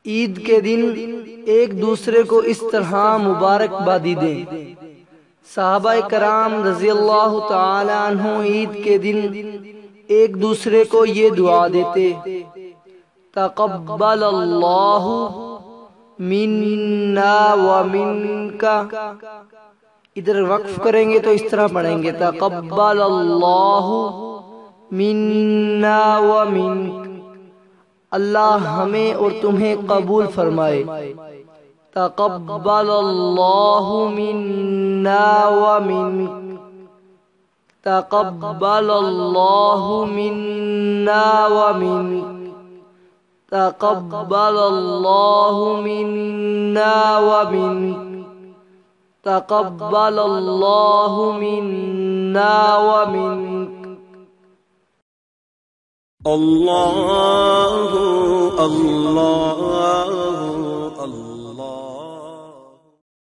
عید کے دن ایک دوسرے کو اس طرح مبارکبادی دیں۔ صحابہ کرام رضی اللہ تعالی عنہ عید کے دن ایک دوسرے کو یہ دعا دیتے: تقبل اللہ منا ومنکا۔ ادھر وقف کریں گے تو اس طرح پڑھیں گے: تقبل اللہ منا ومنک، اللہ ہمیں اور تمہیں قبول فرمائے۔ تقبل اللہ منا ومنک، تقبل اللہ منا ومنک، تقبل اللہ منا ومنک، تقبل اللہ منا ومنک۔ اللہ اللہ اللہ